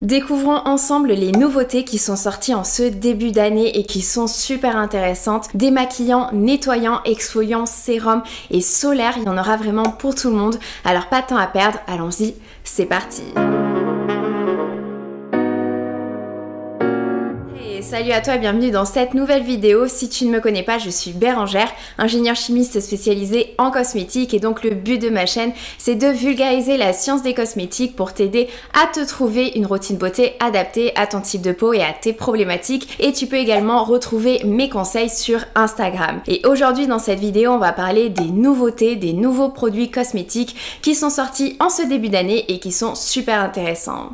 Découvrons ensemble les nouveautés qui sont sorties en ce début d'année et qui sont super intéressantes. Démaquillant, nettoyant, exfoliant, sérum et solaire, il y en aura vraiment pour tout le monde. Alors pas de temps à perdre, allons-y, c'est parti! Salut à toi et bienvenue dans cette nouvelle vidéo. Si tu ne me connais pas, je suis Bérangère, ingénieure chimiste spécialisée en cosmétiques et donc le but de ma chaîne, c'est de vulgariser la science des cosmétiques pour t'aider à te trouver une routine beauté adaptée à ton type de peau et à tes problématiques. Et tu peux également retrouver mes conseils sur Instagram. Et aujourd'hui dans cette vidéo, on va parler des nouveautés, des nouveaux produits cosmétiques qui sont sortis en ce début d'année et qui sont super intéressants.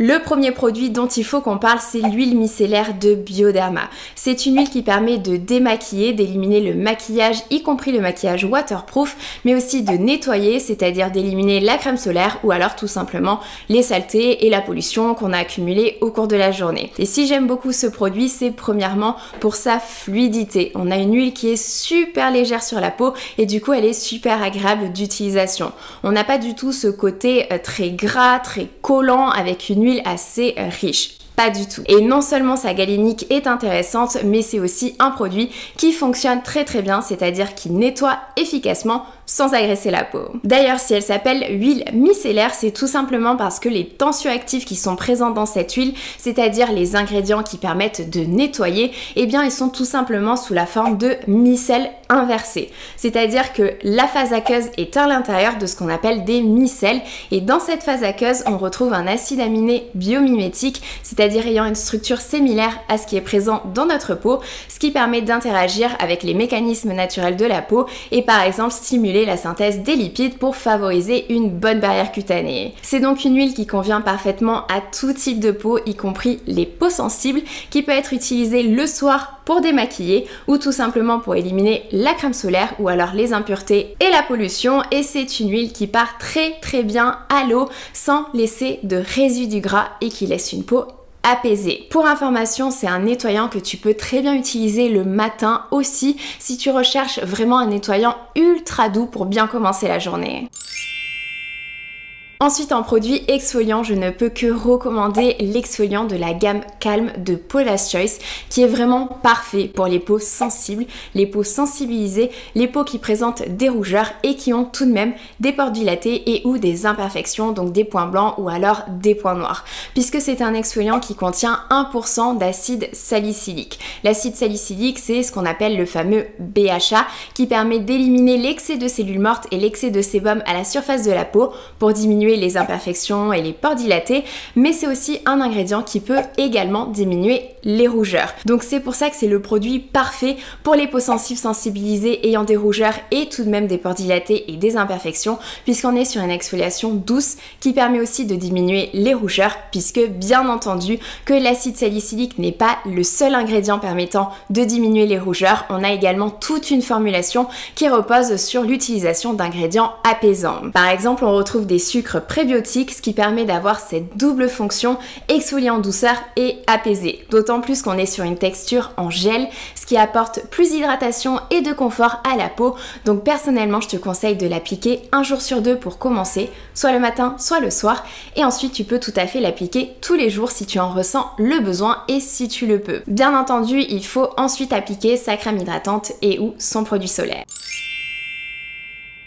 Le premier produit dont il faut qu'on parle, c'est l'huile micellaire de Bioderma. C'est une huile qui permet de démaquiller, d'éliminer le maquillage, y compris le maquillage waterproof, mais aussi de nettoyer, c'est-à-dire d'éliminer la crème solaire ou alors tout simplement les saletés et la pollution qu'on a accumulée au cours de la journée. Et si j'aime beaucoup ce produit, c'est premièrement pour sa fluidité. On a une huile qui est super légère sur la peau et du coup elle est super agréable d'utilisation. On n'a pas du tout ce côté très gras, très collant avec une huile assez riche. Pas du tout. Et non seulement sa galénique est intéressante, mais c'est aussi un produit qui fonctionne très bien, c'est-à-dire qui nettoie efficacement sans agresser la peau. D'ailleurs, si elle s'appelle huile micellaire, c'est tout simplement parce que les tensioactifs qui sont présents dans cette huile, c'est-à-dire les ingrédients qui permettent de nettoyer, eh bien ils sont tout simplement sous la forme de micelles inversées. C'est-à-dire que la phase aqueuse est à l'intérieur de ce qu'on appelle des micelles, et dans cette phase aqueuse, on retrouve un acide aminé biomimétique, c'est-à-dire ayant une structure similaire à ce qui est présent dans notre peau, ce qui permet d'interagir avec les mécanismes naturels de la peau et par exemple stimuler la synthèse des lipides pour favoriser une bonne barrière cutanée. C'est donc une huile qui convient parfaitement à tout type de peau, y compris les peaux sensibles, qui peut être utilisée le soir pour démaquiller ou tout simplement pour éliminer la crème solaire ou alors les impuretés et la pollution, et c'est une huile qui part très bien à l'eau sans laisser de résidus gras et qui laisse une peau apaisé. Pour information, c'est un nettoyant que tu peux très bien utiliser le matin aussi si tu recherches vraiment un nettoyant ultra doux pour bien commencer la journée. Ensuite, en produit exfoliant, je ne peux que recommander l'exfoliant de la gamme Calm de Paula's Choice qui est vraiment parfait pour les peaux sensibles, les peaux sensibilisées, les peaux qui présentent des rougeurs et qui ont tout de même des pores dilatés et ou des imperfections, donc des points blancs ou alors des points noirs, puisque c'est un exfoliant qui contient 1% d'acide salicylique. L'acide salicylique, c'est ce qu'on appelle le fameux BHA qui permet d'éliminer l'excès de cellules mortes et l'excès de sébum à la surface de la peau pour diminuer les imperfections et les pores dilatés, mais c'est aussi un ingrédient qui peut également diminuer les rougeurs. Donc c'est pour ça que c'est le produit parfait pour les peaux sensibles sensibilisées ayant des rougeurs et tout de même des pores dilatés et des imperfections, puisqu'on est sur une exfoliation douce qui permet aussi de diminuer les rougeurs, puisque bien entendu que l'acide salicylique n'est pas le seul ingrédient permettant de diminuer les rougeurs. On a également toute une formulation qui repose sur l'utilisation d'ingrédients apaisants. Par exemple, on retrouve des sucres prébiotiques, ce qui permet d'avoir cette double fonction exfoliant douceur et apaisé. D'autant plus qu'on est sur une texture en gel, ce qui apporte plus d'hydratation et de confort à la peau. Donc personnellement, je te conseille de l'appliquer un jour sur deux pour commencer, soit le matin, soit le soir. Et ensuite, tu peux tout à fait l'appliquer tous les jours si tu en ressens le besoin et si tu le peux. Bien entendu, il faut ensuite appliquer sa crème hydratante et ou son produit solaire.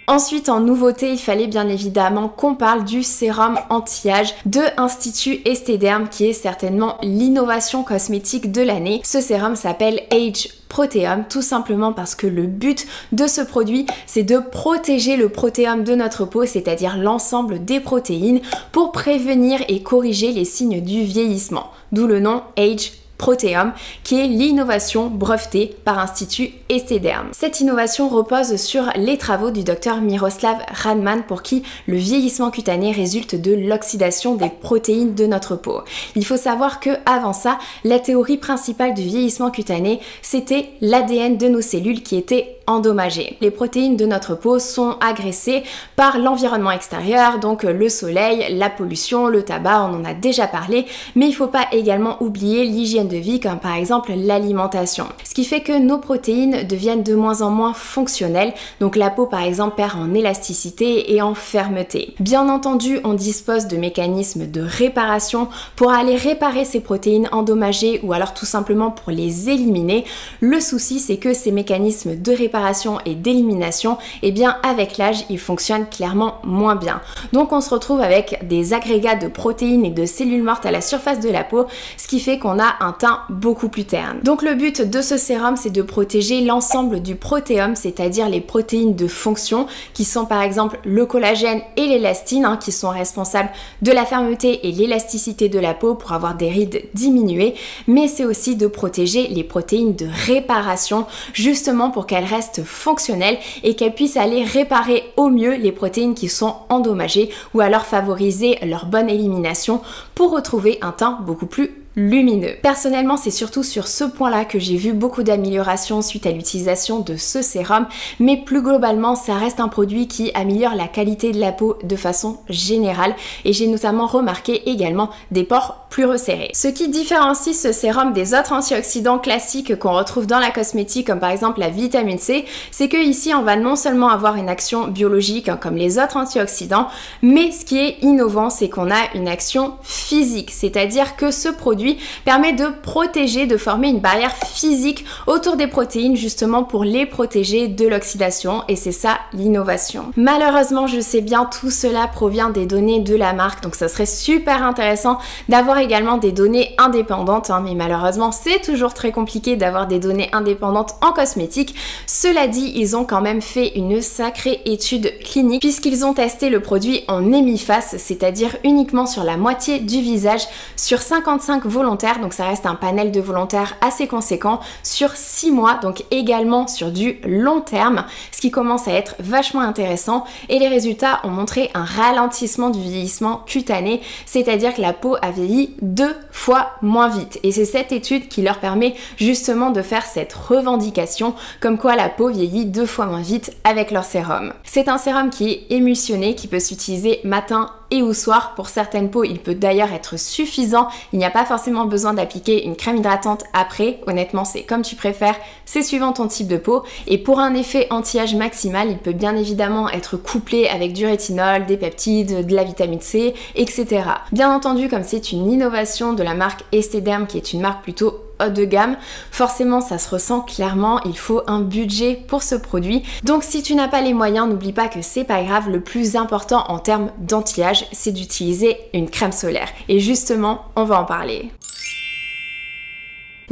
Ensuite, en nouveauté, il fallait bien évidemment qu'on parle du sérum anti-âge de Institut Esthederm qui est certainement l'innovation cosmétique de l'année. Ce sérum s'appelle Age Proteum, tout simplement parce que le but de ce produit, c'est de protéger le protéome de notre peau, c'est-à-dire l'ensemble des protéines, pour prévenir et corriger les signes du vieillissement. D'où le nom Age Proteum, qui est l'innovation brevetée par Institut Esthederm. Cette innovation repose sur les travaux du docteur Miroslav Radman, pour qui le vieillissement cutané résulte de l'oxydation des protéines de notre peau. Il faut savoir que avant ça, la théorie principale du vieillissement cutané, c'était l'ADN de nos cellules qui était endommagées. Les protéines de notre peau sont agressées par l'environnement extérieur, donc le soleil, la pollution, le tabac, on en a déjà parlé, mais il ne faut pas également oublier l'hygiène de vie comme par exemple l'alimentation. Ce qui fait que nos protéines deviennent de moins en moins fonctionnelles, donc la peau par exemple perd en élasticité et en fermeté. Bien entendu, on dispose de mécanismes de réparation pour aller réparer ces protéines endommagées ou alors tout simplement pour les éliminer. Le souci, c'est que ces mécanismes de réparation et d'élimination, eh bien avec l'âge, ils fonctionnent clairement moins bien. Donc on se retrouve avec des agrégats de protéines et de cellules mortes à la surface de la peau, ce qui fait qu'on a un teint beaucoup plus terne. Donc le but de ce sérum, c'est de protéger l'ensemble du protéome, c'est-à-dire les protéines de fonction qui sont par exemple le collagène et l'élastine, qui sont responsables de la fermeté et l'élasticité de la peau pour avoir des rides diminuées, mais c'est aussi de protéger les protéines de réparation justement pour qu'elles restent fonctionnelles et qu'elles puissent aller réparer au mieux les protéines qui sont endommagées ou alors favoriser leur bonne élimination pour retrouver un teint beaucoup plus lumineux. Personnellement, c'est surtout sur ce point-là que j'ai vu beaucoup d'améliorations suite à l'utilisation de ce sérum, mais plus globalement, ça reste un produit qui améliore la qualité de la peau de façon générale et j'ai notamment remarqué également des pores plus resserrés. Ce qui différencie ce sérum des autres antioxydants classiques qu'on retrouve dans la cosmétique, comme par exemple la vitamine C, c'est que ici on va non seulement avoir une action biologique comme les autres antioxydants, mais ce qui est innovant, c'est qu'on a une action physique, c'est-à-dire que ce produit permet de protéger, de former une barrière physique autour des protéines justement pour les protéger de l'oxydation et c'est ça l'innovation. Malheureusement, je sais bien, tout cela provient des données de la marque, donc ça serait super intéressant d'avoir également des données indépendantes, mais malheureusement c'est toujours très compliqué d'avoir des données indépendantes en cosmétique. Cela dit, ils ont quand même fait une sacrée étude clinique puisqu'ils ont testé le produit en hémiface, c'est-à-dire uniquement sur la moitié du visage, sur 55 volontaires, donc ça reste un panel de volontaires assez conséquent, sur 6 mois, donc également sur du long terme, ce qui commence à être vachement intéressant et les résultats ont montré un ralentissement du vieillissement cutané, c'est-à-dire que la peau a vieilli 2 fois moins vite et c'est cette étude qui leur permet justement de faire cette revendication comme quoi la peau vieillit 2 fois moins vite avec leur sérum. C'est un sérum qui est émulsionné, qui peut s'utiliser matin et au soir. Pour certaines peaux, il peut d'ailleurs être suffisant. Il n'y a pas forcément besoin d'appliquer une crème hydratante après. Honnêtement, c'est comme tu préfères, c'est suivant ton type de peau. Et pour un effet anti-âge maximal, il peut bien évidemment être couplé avec du rétinol, des peptides, de la vitamine C, etc. Bien entendu, comme c'est une innovation de la marque Esthederm, qui est une marque plutôt haut de gamme, forcément ça se ressent clairement, il faut un budget pour ce produit. Donc si tu n'as pas les moyens, n'oublie pas que c'est pas grave, le plus important en termes d'anti-âge, c'est d'utiliser une crème solaire. Et justement, on va en parler.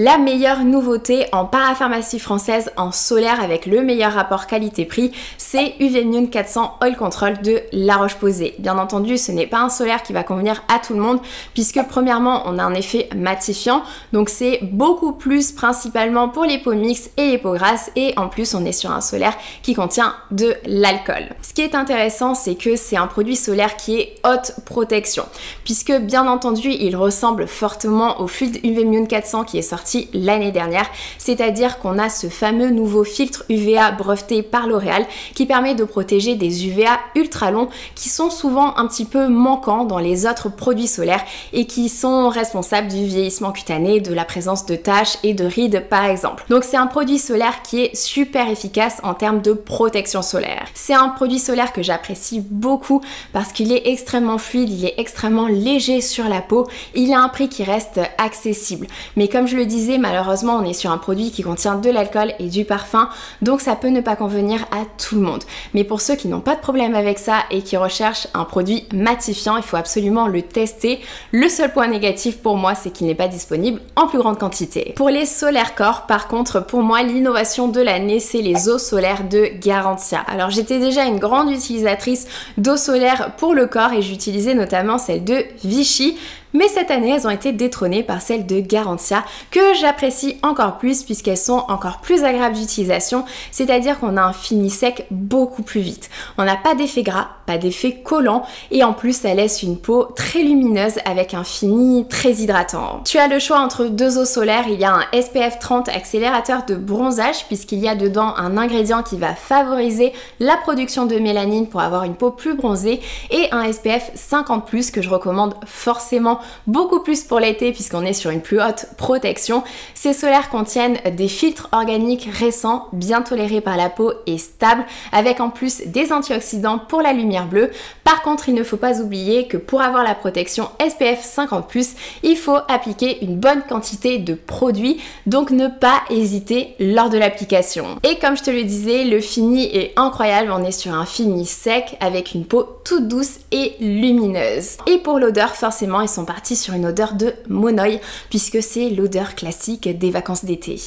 La meilleure nouveauté en parapharmacie française en solaire avec le meilleur rapport qualité-prix, c'est UVMune 400 Oil Control de La Roche-Posay. Bien entendu, ce n'est pas un solaire qui va convenir à tout le monde puisque premièrement, on a un effet matifiant, donc c'est beaucoup plus principalement pour les peaux mixtes et les peaux grasses et en plus, on est sur un solaire qui contient de l'alcool. Ce qui est intéressant, c'est que c'est un produit solaire qui est haute protection puisque bien entendu, il ressemble fortement au filtre UVMune 400 qui est sorti l'année dernière, c'est-à-dire qu'on a ce fameux nouveau filtre UVA breveté par L'Oréal qui permet de protéger des UVA ultra longs qui sont souvent un petit peu manquants dans les autres produits solaires et qui sont responsables du vieillissement cutané, de la présence de taches et de rides par exemple. Donc c'est un produit solaire qui est super efficace en termes de protection solaire. C'est un produit solaire que j'apprécie beaucoup parce qu'il est extrêmement fluide, il est extrêmement léger sur la peau, il a un prix qui reste accessible. Mais comme je le disais, malheureusement on est sur un produit qui contient de l'alcool et du parfum, donc ça peut ne pas convenir à tout le monde. Mais pour ceux qui n'ont pas de problème avec ça et qui recherchent un produit matifiant, il faut absolument le tester. Le seul point négatif pour moi, c'est qu'il n'est pas disponible en plus grande quantité. Pour les solaires corps, par contre, pour moi, l'innovation de l'année, c'est les eaux solaires de Garantia. Alors j'étais déjà une grande utilisatrice d'eau solaire pour le corps et j'utilisais notamment celle de Vichy, Mais cette année, elles ont été détrônées par celles de Garantia, que j'apprécie encore plus puisqu'elles sont encore plus agréables d'utilisation, c'est-à-dire qu'on a un fini sec beaucoup plus vite. On n'a pas d'effet gras, pas d'effet collant, et en plus ça laisse une peau très lumineuse avec un fini très hydratant. Tu as le choix entre deux eaux solaires, il y a un SPF 30 accélérateur de bronzage puisqu'il y a dedans un ingrédient qui va favoriser la production de mélanine pour avoir une peau plus bronzée, et un SPF 50+ que je recommande forcément beaucoup plus pour l'été puisqu'on est sur une plus haute protection. Ces solaires contiennent des filtres organiques récents, bien tolérés par la peau et stables, avec en plus des antioxydants pour la lumière bleue. Par contre, il ne faut pas oublier que pour avoir la protection SPF 50+, il faut appliquer une bonne quantité de produit, donc ne pas hésiter lors de l'application. Et comme je te le disais, le fini est incroyable, on est sur un fini sec avec une peau toute douce et lumineuse. Et pour l'odeur, forcément, ils sont partis sur une odeur de monoï, puisque c'est l'odeur classique des vacances d'été.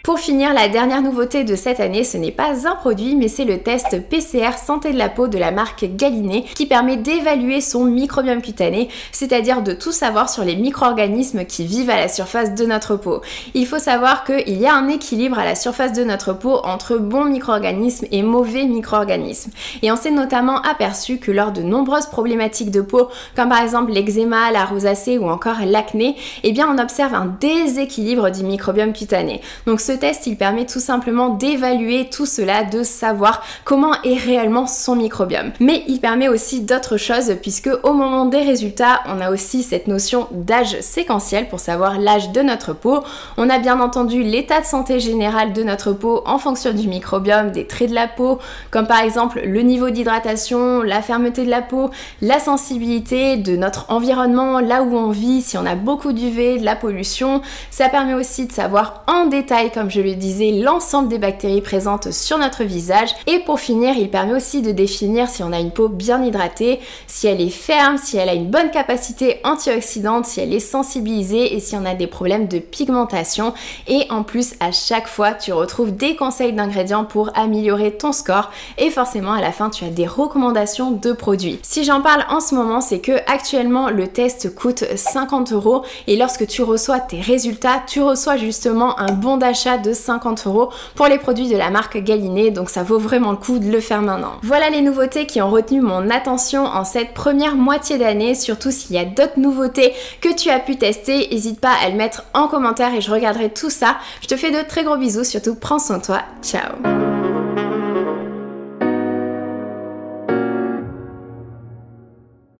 Pour finir, la dernière nouveauté de cette année, ce n'est pas un produit, mais c'est le test PCR santé de la peau de la marque Galénic qui permet d'évaluer son microbiome cutané, c'est-à-dire de tout savoir sur les micro-organismes qui vivent à la surface de notre peau. Il faut savoir qu'il y a un équilibre à la surface de notre peau entre bons micro-organismes et mauvais micro-organismes. Et on s'est notamment aperçu que lors de nombreuses problématiques de peau, comme par exemple l'eczéma, la rosacée ou encore l'acné, eh bien on observe un déséquilibre du microbiome cutané. Donc ce test, il permet tout simplement d'évaluer tout cela, de savoir comment est réellement son microbiome. Mais il permet aussi d'autres choses puisque au moment des résultats, on a aussi cette notion d'âge séquentiel pour savoir l'âge de notre peau. On a bien entendu l'état de santé général de notre peau en fonction du microbiome, des traits de la peau, comme par exemple le niveau d'hydratation, la fermeté de la peau, la sensibilité de notre environnement, là où on vit, si on a beaucoup d'UV, de la pollution. Ça permet aussi de savoir en détail, comme je le disais, l'ensemble des bactéries présentes sur notre visage. Et pour finir, il permet aussi de définir si on a une peau bien hydratée, si elle est ferme, si elle a une bonne capacité antioxydante, si elle est sensibilisée et si on a des problèmes de pigmentation. Et en plus, à chaque fois, tu retrouves des conseils d'ingrédients pour améliorer ton score et forcément à la fin, tu as des recommandations de produits. Si j'en parle en ce moment, c'est que actuellement le test coûte 50 € et lorsque tu reçois tes résultats, tu reçois justement un bon d'achat de 50 € pour les produits de la marque Galénic, donc ça vaut vraiment le coup de le faire maintenant. Voilà les nouveautés qui ont retenu mon attention en cette première moitié d'année, surtout s'il y a d'autres nouveautés que tu as pu tester, n'hésite pas à le mettre en commentaire et je regarderai tout ça. Je te fais de très gros bisous, surtout prends soin de toi, ciao.